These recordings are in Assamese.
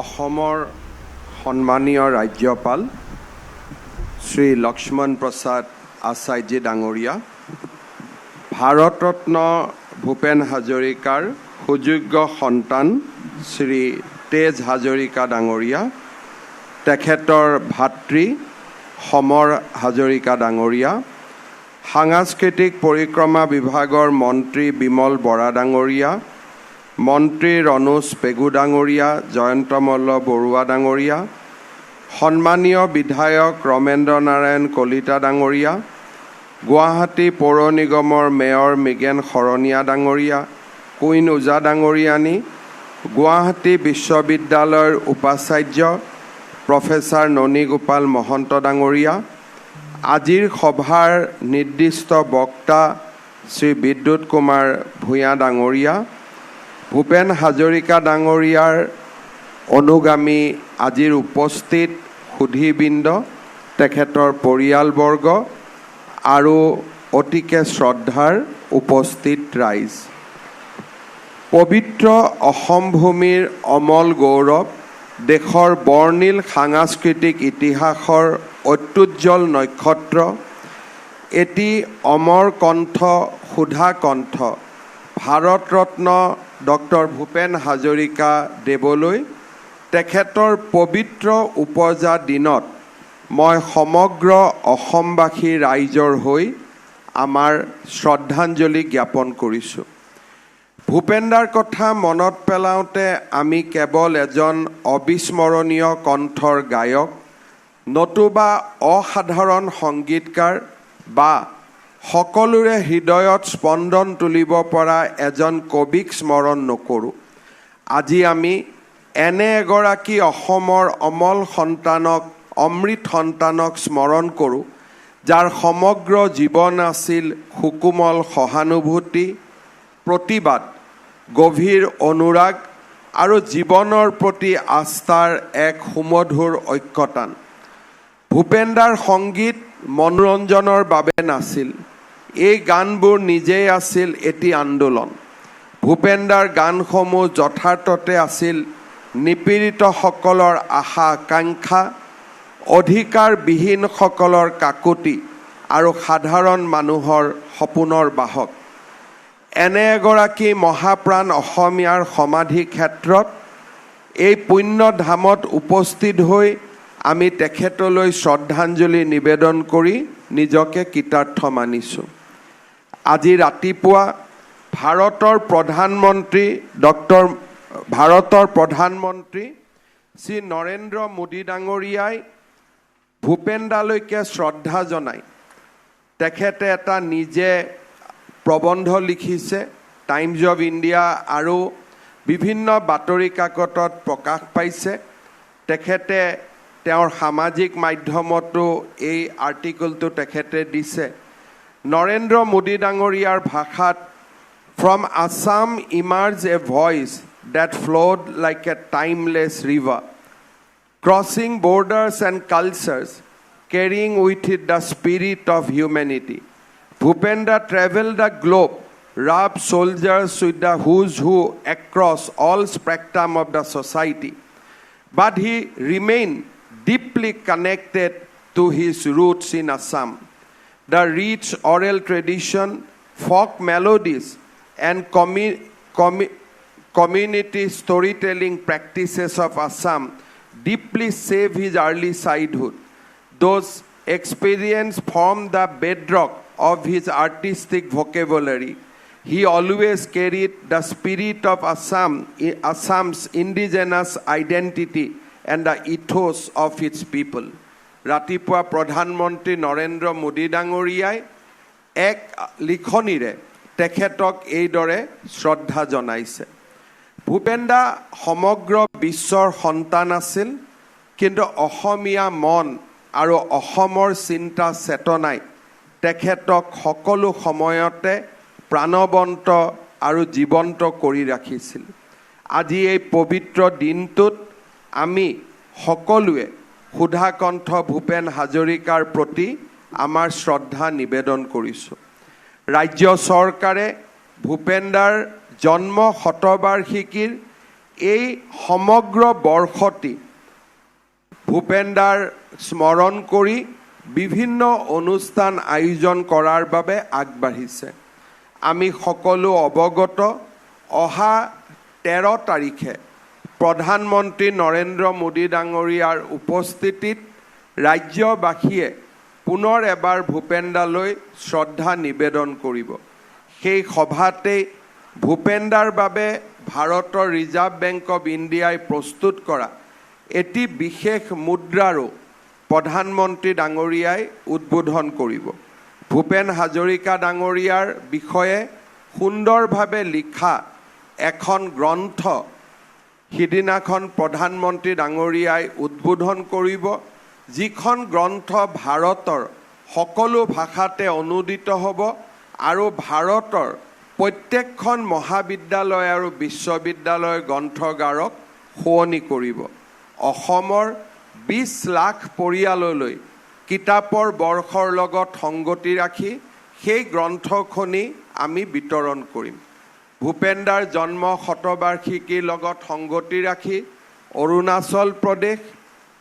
অসমৰ সন্মানীয় ৰাজ্যপাল শ্ৰী লক্ষ্মণ প্ৰসাদ আচাৰ্যজী ডাঙৰীয়া, ভাৰতৰত্ন ভূপেন হাজৰিকাৰ সুযোগ্য সন্তান শ্ৰী তেজ হাজৰিকা ডাঙৰীয়া, তেখেতৰ ভাতৃ সমৰ হাজৰিকা ডাঙৰীয়া, সাংস্কৃতিক পৰিক্ৰমা বিভাগৰ মন্ত্ৰী বিমল বৰা ডাঙৰীয়া, মন্ত্ৰী ৰণোজ পেগু ডাঙৰীয়া, জয়ন্ত মল্ল বৰুৱা ডাঙৰীয়া, সন্মানীয় বিধায়ক ৰমেন্দ্ৰ নাৰায়ণ কলিতা ডাঙৰীয়া, গুৱাহাটী পৌৰ নিগমৰ মেয়ৰ মৃগেন শৰণীয়া ডাঙৰীয়া, কুইন ওজা ডাঙৰীয়ানী, গুৱাহাটী বিশ্ববিদ্যালয়ৰ উপাচাৰ্য প্ৰফেচাৰ ননী গোপাল মহন্ত ডাঙৰীয়া, আজিৰ সভাৰ নিৰ্দিষ্ট বক্তা শ্ৰী বিদ্যুৎ কুমাৰ ভূঞা ডাঙৰীয়া, ভূপেন হাজৰিকা ডাঙৰীয়াৰ অনুগামী আজিৰ উপস্থিত সুধীবৃন্দ, তেখেতৰ পৰিয়ালবৰ্গ আৰু অতিকে শ্ৰদ্ধাৰ উপস্থিত ৰাইজ। পবিত্ৰ অসম ভূমিৰ অমল গৌৰৱ, দেশৰ বৰ্ণিল সাংস্কৃতিক ইতিহাসৰ অত্যুজ্জ্বল নক্ষত্ৰ, এটি অমৰ কণ্ঠ, সুধা কণ্ঠ ভাৰতৰত্ন ডক্টৰ ভূপেন হাজৰিকা দেৱলৈ তেখেতৰ পবিত্ৰ উপজা দিনত মই সমগ্ৰ অসমবাসী ৰাইজৰ হৈ আমাৰ শ্ৰদ্ধাঞ্জলি জ্ঞাপন কৰিছোঁ। ভূপেনদাৰ কথা মনত পেলাওঁতে আমি কেৱল এজন অবিস্মৰণীয় কণ্ঠৰ গায়ক নতুবা অসাধাৰণ সংগীতকাৰ বা সকলোৰে হৃদয়ত স্পন্দন তুলিব পৰা এজন কবিক স্মৰণ নকৰোঁ। আজি আমি এনে এগৰাকী অসমৰ অমল সন্তানক, অমৃত সন্তানক স্মৰণ কৰোঁ, যাৰ সমগ্ৰ জীৱন আছিল সুকোমল সহানুভূতি, প্ৰতিবাদ, গভীৰ অনুৰাগ আৰু জীৱনৰ প্ৰতি আস্থাৰ এক সুমধুৰ ঐক্যতান। ভূপেনদাৰ সংগীত মনোৰঞ্জনৰ বাবে নাছিল, এই গানবোৰ নিজেই আছিল এটি আন্দোলন। ভূপেনদাৰ গানসমূহ যথাৰ্থতে আছিল নিপীড়িতসকলৰ আশা আকাংক্ষা, অধিকাৰবিহীনসকলৰ কাকতি আৰু সাধাৰণ মানুহৰ সপোনৰ বাহক। এনে এগৰাকী মহাপ্ৰাণ অসমীয়াৰ সমাধি ক্ষেত্ৰত এই পুণ্য ধামত উপস্থিত হৈ আমি তেখেতলৈ শ্ৰদ্ধাঞ্জলি নিবেদন কৰি নিজকে কৃতাৰ্থ মানিছোঁ। আজি ৰাতিপুৱা ভাৰতৰ প্ৰধানমন্ত্ৰী শ্ৰী নৰেন্দ্ৰ মোদী ডাঙৰীয়াই ভূপেনদালৈকে শ্ৰদ্ধা জনায় তেখেতে এটা নিজে প্ৰবন্ধ লিখিছে, টাইমছ অৱ ইণ্ডিয়া আৰু বিভিন্ন বাতৰি কাকতত প্ৰকাশ পাইছে। তেখেতে তেওঁৰ সামাজিক মাধ্যমতো এই আৰ্টিকলটো তেখেতে দিছে। নৰেন্দ্ৰ মোদী ডাঙৰীয়াৰ ভাষাত, "From Assam emerged a voice that flowed like a timeless river, crossing borders and cultures, carrying with it the spirit of humanity. Bhupenda traveled the globe, rubbed soldiers with the who's who across all spectrum of the society, but he remained deeply connected to his roots in Assam. The rich oral tradition, folk melodies, and community storytelling practices of Assam deeply shaped his early childhood. Those experiences formed the bedrock of his artistic vocabulary. He always carried the spirit of Assam's indigenous identity and the ethos of its people." ৰাতিপুৱা প্ৰধানমন্ত্ৰী নৰেন্দ্ৰ মোদী ডাঙৰীয়াই এক লিখনিৰে তেখেতক এইদৰে শ্ৰদ্ধা জনাইছে। ভূপেনদা সমগ্ৰ বিশ্বৰ সন্তান আছিল, কিন্তু অসমীয়া মন আৰু অসমৰ চিন্তা চেতনাই তেখেতক সকলো সময়তে প্ৰাণৱন্ত আৰু জীৱন্ত কৰি ৰাখিছিল। আজি এই পবিত্ৰ দিনটোত আমি সকলোৱে সুধাকণ্ঠ ভূপেন হাজৰিকাৰ প্ৰতি আমাৰ শ্ৰদ্ধা নিবেদন কৰিছোঁ। ৰাজ্য চৰকাৰে ভূপেনদাৰ জন্ম শতবাৰ্ষিকীৰ এই সমগ্ৰ বৰ্ষটি ভূপেন দাৰ স্মৰণ কৰি বিভিন্ন অনুষ্ঠান আয়োজন কৰাৰ বাবে আগবাঢ়িছে। আমি সকলো অৱগত, অহা 13 তাৰিখে প্ৰধানমন্ত্ৰী নৰেন্দ্ৰ মোদী ডাঙৰীয়াৰ উপস্থিতিত ৰাজ্যবাসীয়ে পুনৰ এবাৰ ভূপেন দালৈ শ্ৰদ্ধা নিবেদন কৰিব। সেই সভাতেই ভূপেন দাৰ বাবে ভাৰতৰ ৰিজাৰ্ভ বেংক অৱ ইণ্ডিয়াই প্ৰস্তুত কৰা এটি বিশেষ মুদ্ৰাৰো প্ৰধানমন্ত্ৰী ডাঙৰীয়াই উদ্বোধন কৰিব। ভূপেন হাজৰিকা ডাঙৰীয়াৰ বিষয়ে সুন্দৰভাৱে লিখা এখন গ্ৰন্থ সিদিনাখন প্ৰধানমন্ত্ৰী ডাঙৰীয়াই উদ্বোধন কৰিব, যিখন গ্ৰন্থ ভাৰতৰ সকলো ভাষাতে অনুদিত হ'ব আৰু ভাৰতৰ প্ৰত্যেকখন মহাবিদ্যালয় আৰু বিশ্ববিদ্যালয়ৰ গ্ৰন্থগাৰক শুৱনি কৰিব। অসমৰ 20 লাখ পৰিয়াললৈ কিতাপৰ বৰ্ষৰ লগত সংগতি ৰাখি সেই গ্ৰন্থখনি আমি বিতৰণ কৰিম। ভূপেন দাৰ জন্ম শতবাৰ্ষিকীৰ লগত সংগতি ৰাখি অৰুণাচল প্ৰদেশ,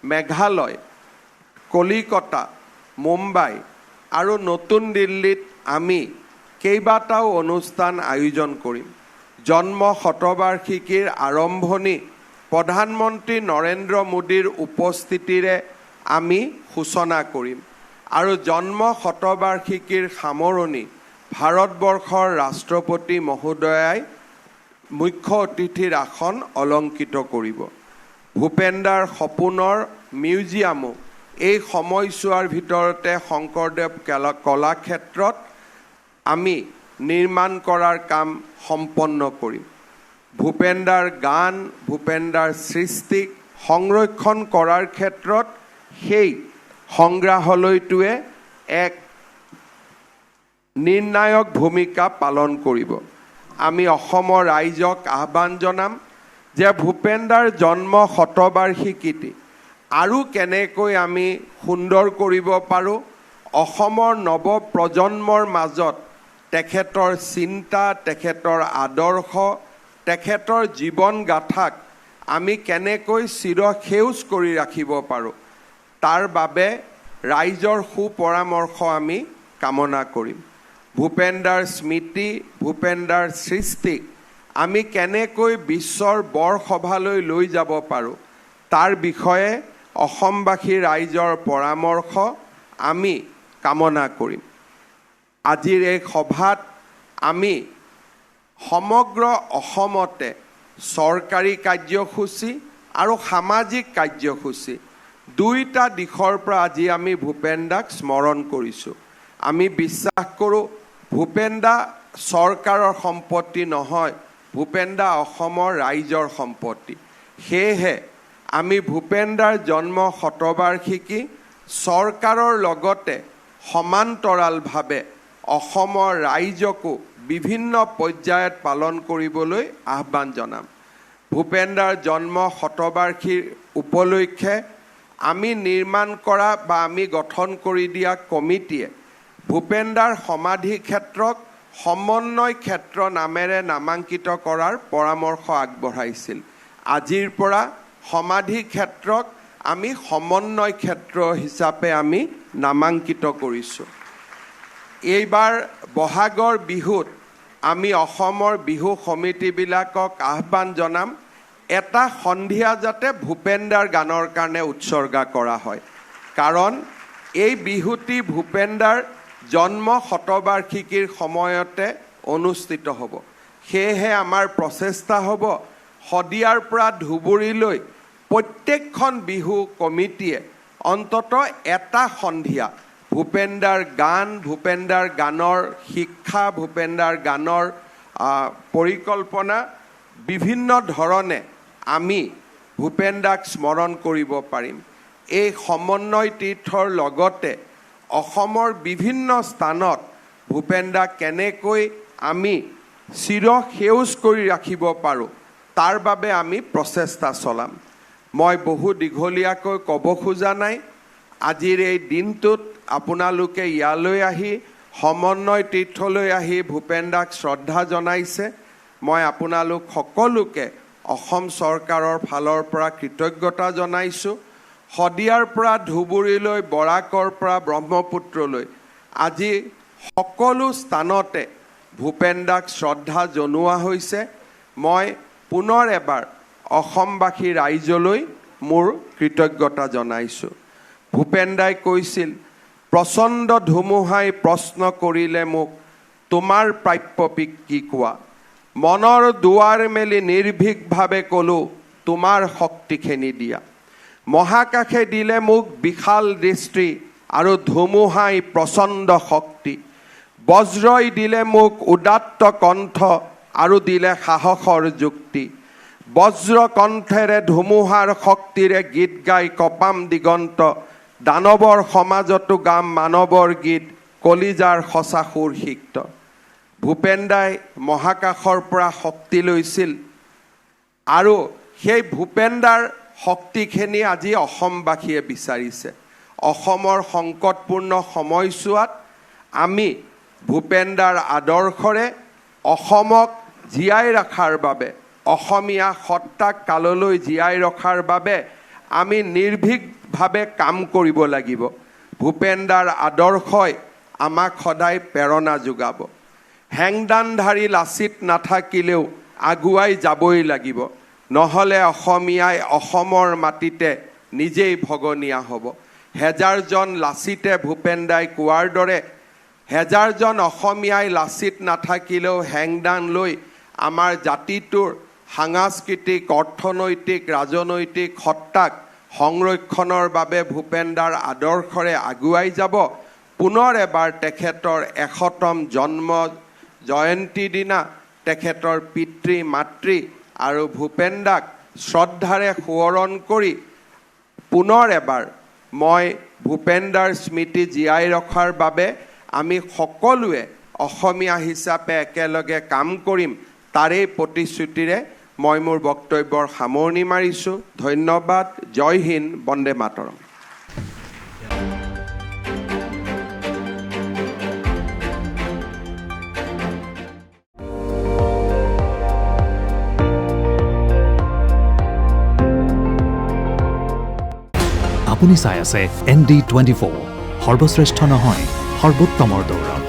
মেঘালয়, কলিকতা, মুম্বাই আৰু নতুন দিল্লীত আমি কেইবাটাও অনুষ্ঠান আয়োজন কৰিম। জন্ম শতবাৰ্ষিকীৰ আৰম্ভণি প্ৰধানমন্ত্ৰী নৰেন্দ্ৰ মোদীৰ উপস্থিতিৰে আমি সূচনা কৰিম আৰু জন্ম শতবাৰ্ষিকীৰ সামৰণি ভাৰতবৰ্ষৰ ৰাষ্ট্ৰপতি মহোদয়াই মুখ্য অতিথিৰ আসন অলংকৃত কৰিব। ভূপেন দাৰ সপোনৰ মিউজিয়ামো এই সময়ছোৱাৰ ভিতৰতে শংকৰদেৱ কলাক্ষেত্ৰত আমি নিৰ্মাণ কৰাৰ কাম সম্পন্ন কৰিম। ভূপেন দাৰ গান, ভূপেন দাৰ সৃষ্টিক সংৰক্ষণ কৰাৰ ক্ষেত্ৰত সেই সংগ্ৰহালয়টোৱে এক নিৰ্ণায়ক ভূমিকা পালন কৰিব। আমি অসমৰ ৰাইজক আহ্বান জনাম যে ভূপেন দাৰ জন্ম শতবাৰ্ষিকীটি আৰু কেনেকৈ আমি সুন্দৰ কৰিব পাৰোঁ, অসমৰ নৱপ্ৰজন্মৰ মাজত তেখেতৰ চিন্তা, তেখেতৰ আদৰ্শ, তেখেতৰ জীৱন গাথাক আমি কেনেকৈ চিৰসেউজ কৰি ৰাখিব পাৰোঁ, তাৰ বাবে ৰাইজৰ সুপৰামৰ্শ আমি কামনা কৰিম। ভূপেন দাৰ স্মৃতি, ভূপেন দাৰ সৃষ্টিক আমি কেনেকৈ বিশ্বৰ বৰসভালৈ লৈ যাব পাৰোঁ, তাৰ বিষয়ে অসমবাসী ৰাইজৰ পৰামৰ্শ আমি কামনা কৰিম। আজিৰ এই সভাত আমি সমগ্ৰ অসমতে চৰকাৰী কাৰ্যসূচী আৰু সামাজিক কাৰ্যসূচী দুইটা দিশৰ পৰা আজি আমি ভূপেন দাক স্মৰণ কৰিছোঁ। আমি বিশ্বাস কৰোঁ ভূপেন দা চৰকাৰৰ সম্পত্তি নহয়, ভূপেন দা অসমৰ ৰাইজৰ সম্পত্তি। সেয়েহে আমি ভূপেন দাৰ জন্ম শতবাৰ্ষিকী চৰকাৰৰ লগতে সমান্তৰালভাৱে অসমৰ ৰাইজকো বিভিন্ন পৰ্যায়ত পালন কৰিবলৈ আহ্বান জনাম। ভূপেন দাৰ জন্ম শতবাৰ্ষিকীৰ উপলক্ষে আমি নিৰ্মাণ কৰা বা আমি গঠন কৰি দিয়া কমিটিয়ে ভূপেন দাৰ সমাধি ক্ষেত্ৰক সমন্বয় ক্ষেত্ৰ নামেৰে নামাংকিত কৰাৰ পৰামৰ্শ আগবঢ়াইছিল। আজিৰ পৰা সমাধি ক্ষেত্ৰক আমি সমন্বয় ক্ষেত্ৰ হিচাপে আমি নামাংকিত কৰিছোঁ। এইবাৰ বহাগৰ বিহুত আমি অসমৰ বিহু সমিতিবিলাকক আহ্বান জনাম এটা সন্ধিয়া যাতে ভূপেন দাৰ গানৰ কাৰণে উৎসৰ্গা কৰা হয়, কাৰণ এই বিহুটি ভূপেন দাৰ জন্ম শতবাৰ্ষিকীৰ সময়তে অনুষ্ঠিত হ'ব। সেয়েহে আমাৰ প্ৰচেষ্টা হ'ব শদিয়াৰ পৰা ধুবুৰীলৈ প্ৰত্যেকখন বিহু কমিটিয়ে অন্তত এটা সন্ধিয়া ভূপেন দাৰ গান, ভূপেন দাৰ গানৰ শিক্ষা, ভূপেন দাৰ গানৰ পৰিকল্পনা বিভিন্ন ধৰণে আমি ভূপেন দাক স্মৰণ কৰিব পাৰিম। এই সমন্বয় তীৰ্থৰ লগতে অসমৰ বিভিন্ন স্থানত ভূপেন দাক কেনেকৈ আমি চিৰসেউজ কৰি ৰাখিব পাৰোঁ তাৰ বাবে আমি প্ৰচেষ্টা চলাম। মই বহু দীঘলীয়াকৈ ক'ব খোজা নাই। আজিৰ এই দিনটোত আপোনালোকে ইয়ালৈ আহি সমন্বয় তীৰ্থলৈ আহি ভূপেন দাক শ্ৰদ্ধা জনাইছে। মই আপোনালোক সকলোকে অসম চৰকাৰৰ ফালৰ পৰা কৃতজ্ঞতা জনাইছোঁ। শদিয়াৰ পৰা ধুবুৰীলৈ, বৰাকৰ পৰা ব্ৰহ্মপুত্ৰলৈ আজি সকলো স্থানতে ভূপেন দাক শ্ৰদ্ধা জনোৱা হৈছে। মই পুনৰ এবাৰ অসমবাসী ৰাইজলৈ মোৰ কৃতজ্ঞতা জনাইছোঁ। ভূপেন দাই কৈছিল, প্ৰচণ্ড ধুমুহাই প্ৰশ্ন কৰিলে মোক, তোমাৰ প্ৰাপ্য কি কোৱা? মনৰ দুৱাৰ মেলি নিৰ্ভীকভাৱে ক'লোঁ, তোমাৰ শক্তিখিনি দিয়া। মহাকাশে দিলে মোক বিশাল দৃষ্টি আৰু ধুমুহাই প্ৰচণ্ড শক্তি। বজ্ৰই দিলে মোক উদাত্ত কণ্ঠ আৰু দিলে সাহসৰ যুক্তি। বজ্ৰ কণ্ঠেৰে ধুমুহাৰ শক্তিৰে গীত গাই কপাম দিগন্ত। দানৱৰ সমাজতো গাম মানৱৰ গীত, কলিজাৰ সঁচা সুৰ সিক্ত। ভূপেন দাই মহাকাশৰ পৰা শক্তি লৈছিল আৰু সেই ভূপেন দাৰ শক্তিখিনি আজি অসমবাসীয়ে বিচাৰিছে। অসমৰ সংকটপূৰ্ণ সময়ছোৱাত আমি ভূপেন দাৰ আদৰ্শৰে অসমক জীয়াই ৰখাৰ বাবে, অসমীয়া সত্তাক কাললৈ জীয়াই ৰখাৰ বাবে আমি নিৰ্ভীকভাৱে কাম কৰিব লাগিব। ভূপেন দাৰ আদৰ্শই আমাক সদায় প্ৰেৰণা যোগাব। হেংদানধাৰী লাচিত নাথাকিলেও আগুৱাই যাবই লাগিব, নহ'লে অসমীয়াই অসমৰ মাটিতে নিজেই ভগনীয়া হ'ব। হেজাৰজন লাচিতে ভূপেন দাই কোৱাৰ দৰে হেজাৰজন অসমীয়াই লাচিত নাথাকিলেও হেংদান লৈ আমাৰ জাতিটোৰ সাংস্কৃতিক, অৰ্থনৈতিক, ৰাজনৈতিক সত্তাক সংৰক্ষণৰ বাবে ভূপেন দাৰ আদৰ্শৰে আগুৱাই যাব। পুনৰ এবাৰ তেখেতৰ 100তম জন্ম জয়ন্তী দিনা তেখেতৰ পিতৃ মাতৃ আৰু ভূপেন দাক শ্ৰদ্ধাৰে সোঁৱৰণ কৰি পুনৰ এবাৰ মই ভূপেন দাৰ স্মৃতি জীয়াই ৰখাৰ বাবে আমি সকলোৱে অসমীয়া হিচাপে একেলগে কাম কৰিম, তাৰেই প্ৰতিশ্ৰুতিৰে মই মোৰ বক্তব্যৰ সামৰণি মাৰিছোঁ। ধন্যবাদ। জয় হিন্দ, বন্দে মাতৰম। আপুনি চাই আছে ND24, সৰ্বশ্ৰেষ্ঠ নহয়, সৰ্বোত্তমৰ দৌৰ।